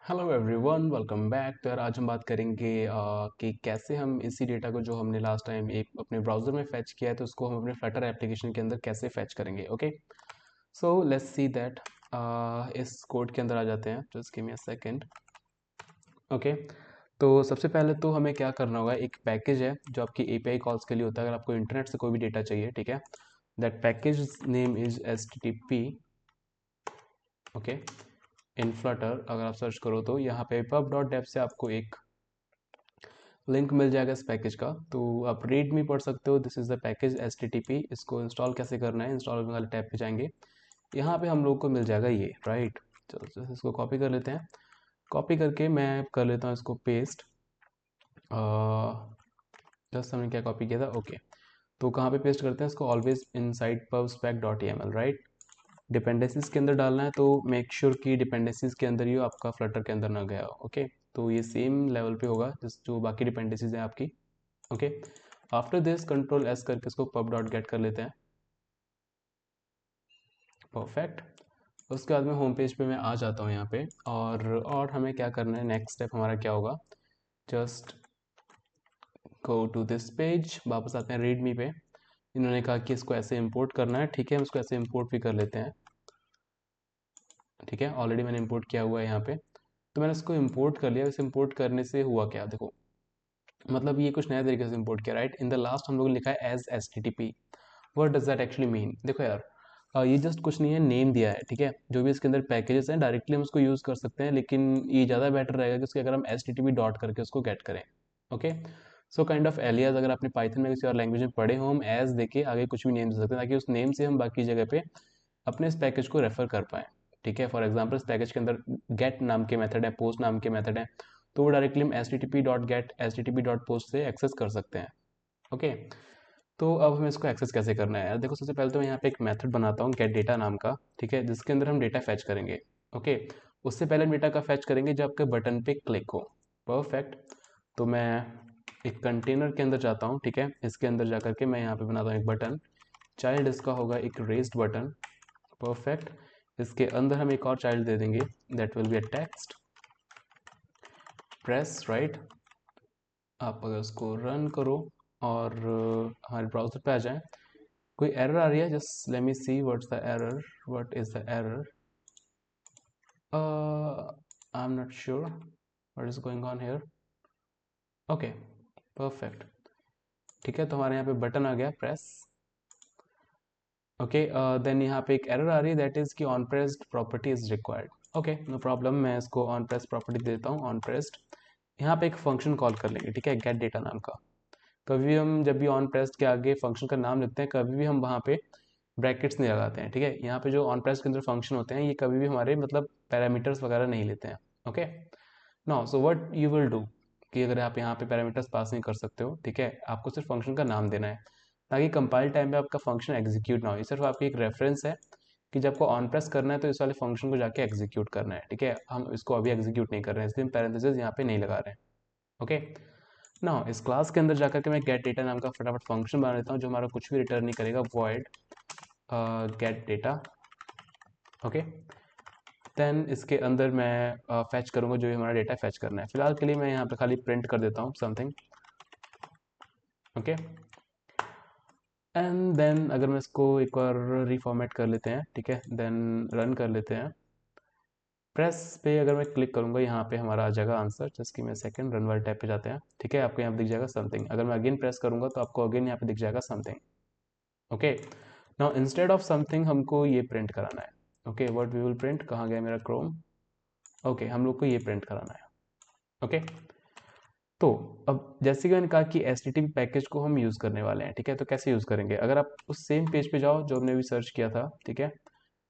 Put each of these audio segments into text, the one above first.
Hello everyone, welcome back. तो यार आज हम बात करेंगे कि कैसे हम इसी डेटा को जो हमने लास्ट टाइम एक अपने ब्राउज़र में फैच किया है तो उसको हम अपने फ्लटर एप्लीकेशन के अंदर कैसे फैच करेंगे। Okay, so let's see that. इस कोड के अंदर आ जाते हैं। Just give me a second. Okay, तो सबसे पहले तो हमें क्या करना होगा, एक पैकेज है जो आपकी एपीआई कॉल्स के लिए होता है। अगर आपको इंटरनेट से कोई भी डेटा चाहिए, ठीक है, that package name is HTTP। Okay, in Flutter अगर आप सर्च करो तो यहाँ पे pub.dev से आपको एक लिंक मिल जाएगा इस पैकेज का। तो आप रीड में पढ़ सकते हो। This is the package HTTP। इसको इंस्टॉल कैसे करना है, इंस्टॉल वाले टैब पे जाएंगे। यहाँ पे हम लोग को मिल जाएगा ये, राइट। चलो इसको कॉपी कर लेते हैं। कॉपी करके मैं कर लेता हूँ इसको पेस्ट। जस्ट हमने क्या कॉपी किया था, ओके। तो कहाँ पे पेस्ट करते हैं इसको, always in side pubspec.yaml, right. Dependencies के अंदर डालना है, तो मेक श्योर कि डिपेंडेंसीज के अंदर ही हो, आपका फ्लटर के अंदर ना गया हो। ओके, तो ये सेम लेवल पे होगा जिस जो बाकी डिपेंडेंसीज हैं आपकी। Okay, after this control S करके इसको पब डॉट गेट कर लेते हैं। परफेक्ट। उसके बाद में होम पेज पे मैं आ जाता हूँ यहाँ पे। और हमें क्या करना है, नेक्स्ट स्टेप हमारा क्या होगा, just go to this page, वापस आते हैं रीड मी पे। इन्होंने कहा कि इसको ऐसे इंपोर्ट करना है, ठीक है, हम इसको ऐसे इंपोर्ट भी कर लेते हैं। ठीक है, ऑलरेडी मैंने इंपोर्ट किया हुआ है यहाँ पे। तो मैंने इसको इंपोर्ट कर लिया। इस इंपोर्ट करने से हुआ क्या, देखो, मतलब ये कुछ नया तरीके से इंपोर्ट किया, राइट। इन द लास्ट हम लोग ने लिखा है as HTTP। What does that actually mean, देखो यार, ये जस्ट कुछ नहीं है, नेम दिया है, ठीक है। जो भी इसके अंदर पैकेजेस हैं डायरेक्टली हम उसको यूज़ कर सकते हैं, लेकिन ये ज़्यादा बेटर रहेगा कि उसके अगर हम HTTP डॉट करके उसको गेट करें। Okay, so kind of alias अगर आपने पाइथन में किसी और लैंग्वेज में पढ़े हो, हम एज देके आगे कुछ भी नेम दे सकते हैं, ताकि उस नेम से हम बाकी जगह पे अपने इस पैकेज को रेफर कर पाएँ। ठीक है, फॉर एग्जाम्पल इस पैकेज के अंदर गेट नाम के मेथड है, पोस्ट नाम के मेथड है, तो वो डायरेक्टली हम HTTP dot gate HTTP dot post से एक्सेस कर सकते हैं। ओके, तो अब हमें इसको एक्सेस कैसे करना है यार, देखो, सबसे पहले तो मैं यहाँ पे एक मेथड बनाता हूँ गेट डेटा नाम का, ठीक है, जिसके अंदर हम डेटा फैच करेंगे। ओके, उससे पहले हम डेटा का फैच करेंगे जब आपके बटन पे क्लिक हो। परफेक्ट। तो मैं एक कंटेनर के अंदर जाता हूँ, ठीक है, इसके अंदर जा करके मैं यहाँ पे बनाता हूँ एक बटन। चाइल्ड इसका होगा एक रेस्ड बटन। परफेक्ट। इसके अंदर हम एक और चाइल्ड दे देंगे, that will be a text press, right. आप अगर उसको रन करो और हमारे ब्राउजर पे आ जाए, कोई एरर आ रही है, just let me see what's the error, what is the error. I am not sure what is going on here. Okay, perfect. ठीक है, तो हमारे यहाँ पे बटन आ गया प्रेस। ओके, देन यहाँ पे एक एरर आ रही है, दैट इज कि on pressed property is required. Okay, no problem, मैं इसको ऑन प्रेस प्रॉपर्टी देता हूँ, ऑन प्रेस्ड। यहाँ पे एक फंक्शन कॉल कर लेंगे, ठीक है, गेट डेटा नाम का। कभी भी हम जब भी ऑन प्रेस्ड के आगे फंक्शन का नाम लिखते हैं, कभी भी हम वहाँ पे ब्रैकेट्स नहीं लगाते हैं, ठीक है। यहाँ पे जो ऑन प्रेस के अंदर फंक्शन होते हैं, ये कभी भी हमारे मतलब पैरामीटर्स वगैरह नहीं लेते हैं। Okay, now so what you will do, कि अगर आप यहाँ पे पैरामीटर्स पास नहीं कर सकते हो, ठीक है, आपको सिर्फ फंक्शन का नाम देना है, ताकि कंपाइल टाइम पे आपका फंक्शन एग्जीक्यूट ना हो। ये सिर्फ आपकी एक रेफरेंस है कि जब आपको ऑन प्रेस करना है तो इस वाले फंक्शन को जाके एग्जीक्यूट करना है, ठीक है। हम इसको अभी एग्जीक्यूट नहीं कर रहे हैं, इसलिए हम पैरेंथेसिस यहाँ पे नहीं लगा रहे हैं। ओके, ना इस क्लास के अंदर जाकर के मैं गेट डेटा नाम का फटाफट फंक्शन बना लेता हूँ, जो हमारा कुछ भी रिटर्न नहीं करेगा, void get data. Okay, then इसके अंदर मैं फैच करूँगा जो भी हमारा डेटा फैच करना है। फिलहाल के लिए मैं यहाँ पे खाली प्रिंट कर देता हूँ समथिंग। ओके, एंड देन अगर मैं इसको एक बार रिफॉर्मेट कर लेते हैं, ठीक है, देन रन कर लेते हैं। प्रेस पे अगर मैं क्लिक करूँगा, यहाँ पे हमारा आ जाएगा आंसर। जस्ट कि मैं सेकंड, रन वाले टैब पे जाते हैं, ठीक है, आपको यहाँ पे दिख जाएगा समथिंग। अगर मैं अगेन प्रेस करूँगा तो आपको अगेन यहाँ पे दिख जाएगा something. Okay, now instead of something हमको ये प्रिंट कराना है। Okay, what we will print, कहाँ गया मेरा क्रोम। ओके, हम लोग को ये प्रिंट कराना है। ओके, तो अब जैसे कि मैंने कहा कि HTTP पैकेज को हम यूज़ करने वाले हैं, ठीक है, तो कैसे यूज़ करेंगे, अगर आप उस सेम पेज पे जाओ जो हमने अभी सर्च किया था, ठीक है,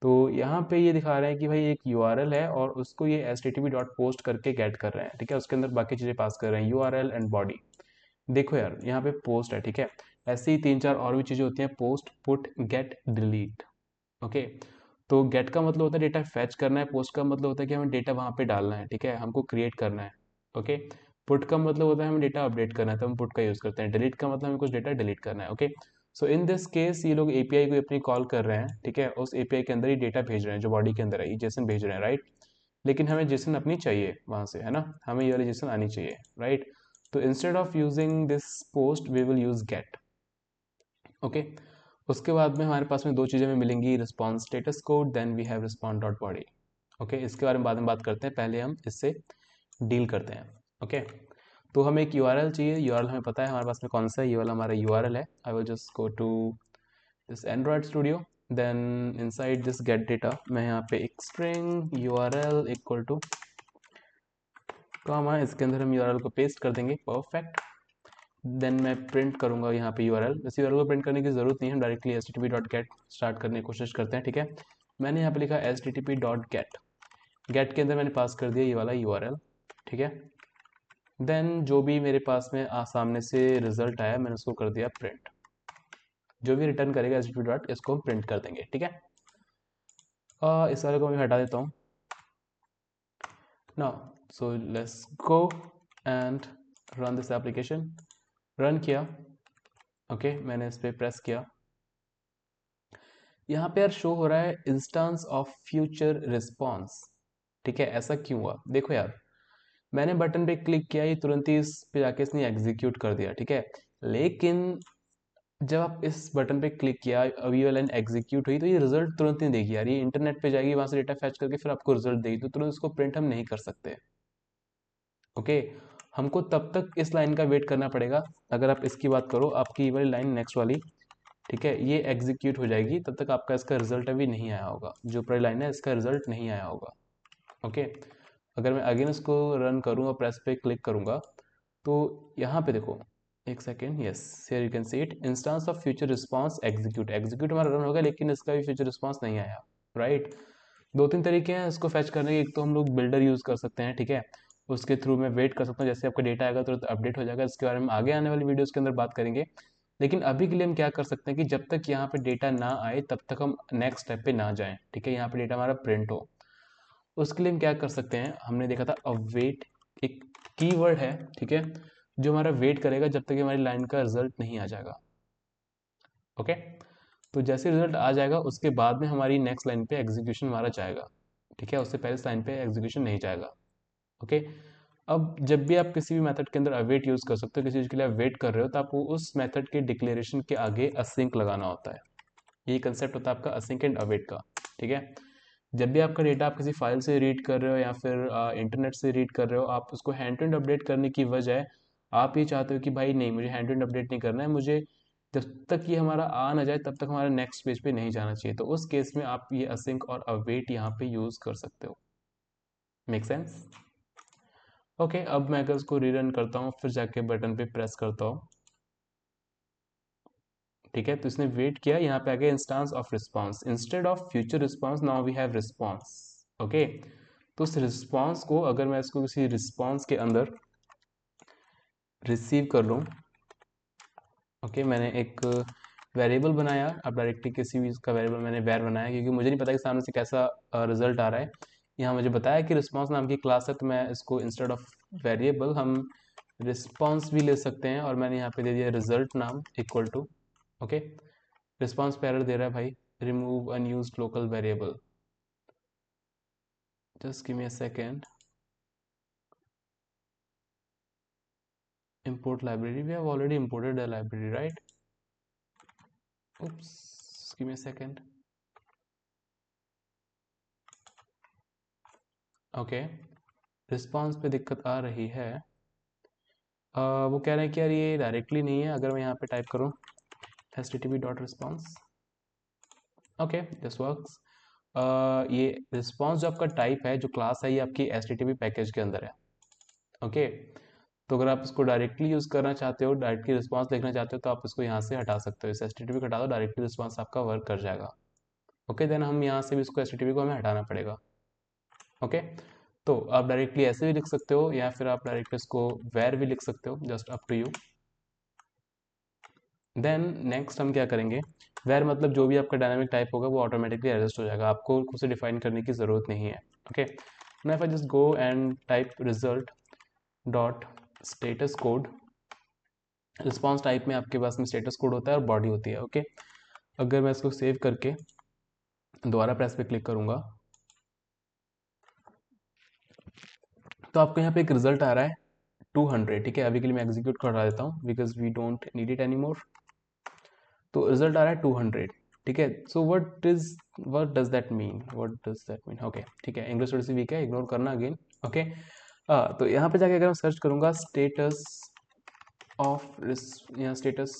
तो यहाँ पे ये दिखा रहे हैं कि भाई एक URL है और उसको ये HTTP डॉट पोस्ट करके गेट कर रहे हैं, ठीक है, उसके अंदर बाकी चीज़ें पास कर रहे हैं, URL एंड बॉडी। देखो यार, यहाँ पे पोस्ट है, ठीक है, ऐसे ही तीन चार और भी चीज़ें होती हैं, post, put, get, delete. Okay, तो गेट का मतलब होता है डेटा फैच करना है, पोस्ट का मतलब होता है कि हमें डेटा वहाँ पे डालना है, ठीक है, हमको क्रिएट करना है। ओके, पुट का मतलब होता है हमें डेटा अपडेट करना है, तो हम पुट का यूज़ करते हैं। डिलीट का मतलब हमें कुछ डेटा डिलीट करना है। Okay, so in this case ये लोग एपीआई को अपनी कॉल कर रहे हैं, ठीक है, उस एपीआई के अंदर ही डेटा भेज रहे हैं, जो बॉडी के अंदर है, ये जेसन भेज रहे हैं, राइट। लेकिन हमें जेसन अपनी चाहिए वहाँ से, है ना, हमें ये वाली जेसन आनी चाहिए, राइट। तो instead of using this post we will use get. Okay, उसके बाद में हमारे पास में दो चीज़ें हमें मिलेंगी, response status code, then we have response dot body. Okay, इसके बारे में बाद में बात करते हैं, पहले हम इससे डील करते हैं। ओके, तो हमें एक यूआरएल चाहिए। यूआरएल हमें पता है हमारे पास में कौन सा है, ये वाला हमारा यूआरएल है। I will just go to this Android studio, then inside this get data मैं यहाँ पे एक string URL equal to comma, इसके अंदर हम यूआरएल को पेस्ट कर देंगे, परफेक्ट। देन मैं प्रिंट करूंगा यहाँ पे यूआरएल। इस यूआरएल को प्रिंट करने की जरूरत नहीं है, हम डायरेक्टली http.get स्टार्ट करने की कोशिश करते हैं, ठीक है। मैंने यहाँ पे लिखा http.get, गेट के अंदर मैंने पास कर दिया ये वाला यूआरएल, ठीक है। देन जो भी मेरे पास में सामने से रिजल्ट आया मैंने उसको कर दिया प्रिंट। जो भी रिटर्न करेगा http डॉट इसको हम प्रिंट कर देंगे, ठीक है। इस वाले को मैं हटा देता हूँ now. So let's go and run this application. Run किया, ओके, मैंने इस पर प्रेस किया। यहाँ पे यार शो हो रहा है इंस्टेंस ऑफ फ्यूचर रिस्पॉन्स, ठीक है। ऐसा क्यों हुआ, देखो यार, मैंने बटन पे क्लिक किया, ये तुरंत ही इस पे जाके इसने एग्जीक्यूट कर दिया, ठीक है। लेकिन जब आप इस बटन पे क्लिक किया, अभी वाला लाइन एग्जीक्यूट हुई, तो ये रिजल्ट तुरंत नहीं देगी यार, ये इंटरनेट पे जाएगी, वहां से डेटा फैच करके फिर आपको रिजल्ट देगी, तो तुरंत इसको प्रिंट हम नहीं कर सकते। ओके, हमको तब तक इस लाइन का वेट करना पड़ेगा। अगर आप इसकी बात करो, आपकी ये वाली लाइन नेक्स्ट वाली, ठीक है, ये एग्जीक्यूट हो जाएगी, तब तक आपका इसका रिजल्ट अभी नहीं आया होगा, जो पूरी लाइन है इसका रिजल्ट नहीं आया होगा। ओके, अगर मैं अगेन इसको रन करूँ और प्रेस पे क्लिक करूँगा, तो यहाँ पे देखो, एक second, yes, here you can see it, instance of future response execute, execute हमारा रन होगा, लेकिन इसका भी फ्यूचर रिस्पांस नहीं आया, राइट। दो तीन तरीके हैं इसको फैच करने के, एक तो हम लोग बिल्डर यूज़ कर सकते हैं, ठीक है, उसके थ्रू मैं वेट कर सकता हूँ, जैसे आपका डेटा आएगा तो अपडेट हो जाएगा, इसके बारे में आगे आने वाली वीडियोज़ के अंदर बात करेंगे। लेकिन अभी के लिए हम क्या कर सकते हैं कि जब तक यहाँ पे डेटा ना आए तब तक हम नेक्स्ट स्टेप पे ना जाएं, ठीक है, यहाँ पे डेटा हमारा प्रिंट हो। उसके लिए हम क्या कर सकते हैं, हमने देखा था अवेट एक कीवर्ड है, ठीक है, जो हमारा वेट करेगा जब तक हमारी लाइन का रिजल्ट नहीं आ जाएगा। ओके, तो जैसे रिजल्ट आ जाएगा उसके बाद में हमारी नेक्स्ट लाइन पे एग्जीक्यूशन हमारा जाएगा, ठीक है, उससे पहले इस लाइन पे एग्जीक्यूशन नहीं जाएगा। ओके, अब जब भी आप किसी भी मेथड के अंदर अवेट यूज़ कर सकते हो, किसी चीज़ के लिए आप वेट कर रहे हो, तो आपको उस मेथड के डिक्लेरेशन के आगे असिंक लगाना होता है। ये कंसेप्ट होता है आपका असिंक एंड अवेट का, ठीक है। जब भी आपका डेटा आप किसी फाइल से रीड कर रहे हो या फिर इंटरनेट से रीड कर रहे हो, आप उसको हैंड टू हैंड अपडेट करने की वजह आप ये चाहते हो कि भाई नहीं, मुझे हैंड टू हैंड अपडेट नहीं करना है, मुझे जब तक ये हमारा आ ना जाए तब तक हमारा नेक्स्ट पेज पे नहीं जाना चाहिए, तो उस केस में आप ये असिंक और अवेट यहाँ पे यूज़ कर सकते हो। Make sense? ओके, अब मैं अगर उसको रीरन करता हूँ फिर जाके बटन पे प्रेस करता हूँ, ठीक है, तो इसने वेट किया, यहाँ पे आ गया instance of response, instead of future response now we have response. Okay, तो उस रिस्पांस को अगर मैं इसको किसी रिस्पांस के अंदर रिसीव कर लूँ, ओके, मैंने एक वेरिएबल बनाया, अब डायरेक्टली किसी भी इसका वेरिएबल मैंने वैर बनाया, क्योंकि मुझे नहीं पता कि सामने से कैसा रिजल्ट आ रहा है। यहाँ मुझे बताया कि रिस्पांस नाम की क्लास है, तो मैं इसको इंस्टेड ऑफ वेरिएबल हम रिस्पांस भी ले सकते हैं, और मैंने यहाँ पे दे दिया रिजल्ट नाम इक्वल टू, ओके, रिस्पांस पे एरर दे रहा है भाई, remove unused local variable, just give me a second, import library, we have already imported a library, right? Oops, give me a second. Okay, response पे दिक्कत आ रही है। वो कह रहे हैं कि यार ये डायरेक्टली नहीं है, अगर मैं यहाँ पे टाइप करूँ http.response, ओके, दिस वर्क्स। ये रिस्पांस जो आपका टाइप है, जो क्लास है, ये आपकी http पैकेज के अंदर है। ओके, तो अगर आप इसको डायरेक्टली यूज़ करना चाहते हो, डायरेक्टली रिस्पांस देखना चाहते हो, तो आप इसको यहाँ से हटा सकते हो, इस http को हटा दो, डायरेक्टली रिस्पांस आपका वर्क कर जाएगा। ओके, देन हम यहाँ से भी इसको http को हमें हटाना पड़ेगा। ओके, तो आप डायरेक्टली ऐसे भी लिख सकते हो, या फिर आप डायरेक्टली इसको वेर भी लिख सकते हो, just up to you. Then next हम क्या करेंगे, वेर मतलब जो भी आपका डायनामिक टाइप होगा वो ऑटोमेटिकली एडजस्ट हो जाएगा, आपको उसे डिफाइन करने की ज़रूरत नहीं है। Okay, now if I just go and type result dot status code, response type में आपके पास में स्टेटस कोड होता है और बॉडी होती है। ओके, अगर मैं इसको सेव करके दोबारा प्रेस पे क्लिक करूँगा, तो आपको यहाँ पे एक रिजल्ट आ रहा है 200, ठीक है। अभी के लिए मैं एग्जीक्यूट करा देता हूँ because we don't need it any more. तो रिजल्ट आ रहा है 200, ठीक है। So what does that mean, okay, ठीक है। इंग्लिश थोड़ी सी वीक है, इग्नोर करना अगेन, ओके। तो यहाँ पे जाके अगर मैं सर्च करूँगा स्टेटस ऑफ या status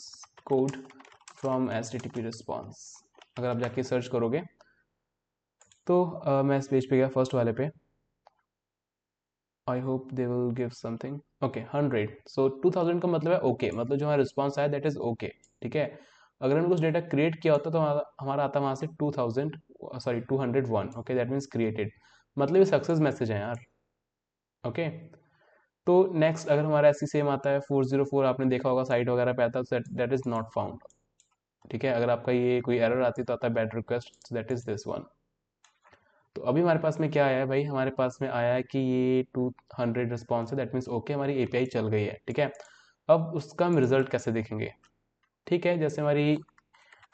code from HTTP response, अगर आप जाके सर्च करोगे तो मैं इस पेज पे गया, फर्स्ट वाले पे। I hope they will give something, okay 100। सो 2000 का मतलब है ओके, मतलब जो हमारा रिस्पॉन्स आया दैट इज ओके, ठीक है। अगर हमने कुछ डेटा क्रिएट किया होता तो हमारा आता वहाँ से 2000, sorry 201, okay, that means created, मतलब ये सक्सेस मैसेज है यार, ओके। तो नेक्स्ट अगर हमारा ऐसी सेम आता है 404, आपने देखा होगा साइट वगैरह पे आता है, दैट इज नॉट फाउंड, ठीक है। अगर आपका ये कोई एरर आती तो आता है bad request, that is this one. तो अभी हमारे पास में क्या आया है भाई, हमारे पास में आया है कि ये 200 रिस्पॉन्स है, दैट मीन्स ओके, हमारी एपीआई चल गई है, ठीक है। अब उसका हम रिजल्ट कैसे देखेंगे, ठीक है। जैसे हमारी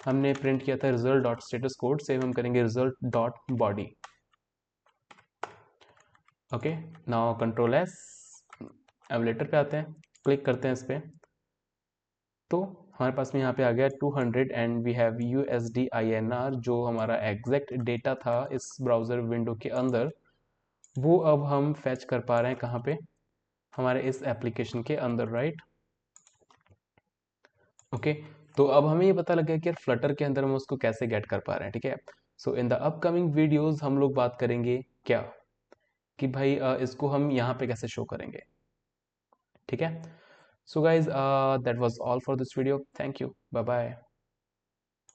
हमने प्रिंट किया था result dot status code, save हम करेंगे result dot body, okay. Now control S, emulator पे आते हैं, क्लिक करते हैं इस पर, तो हमारे पास में यहाँ पे आ गया 200 and we have USD INR, जो हमारा एग्जैक्ट डेटा था इस ब्राउज़र विंडो के अंदर, वो अब हम फैच कर पा रहे हैं कहाँ पे, हमारे इस एप्लीकेशन के अंदर, राइट, ओके। तो अब हमें ये पता लग गया कि यार फ्लटर के अंदर हम उसको कैसे गेट कर पा रहे हैं, ठीक है। सो इन द अपकमिंग वीडियोस हम लोग बात करेंगे क्या, कि भाई इसको हम यहाँ पे कैसे शो करेंगे, ठीक है। So guys that was all for this video, thank you, bye bye.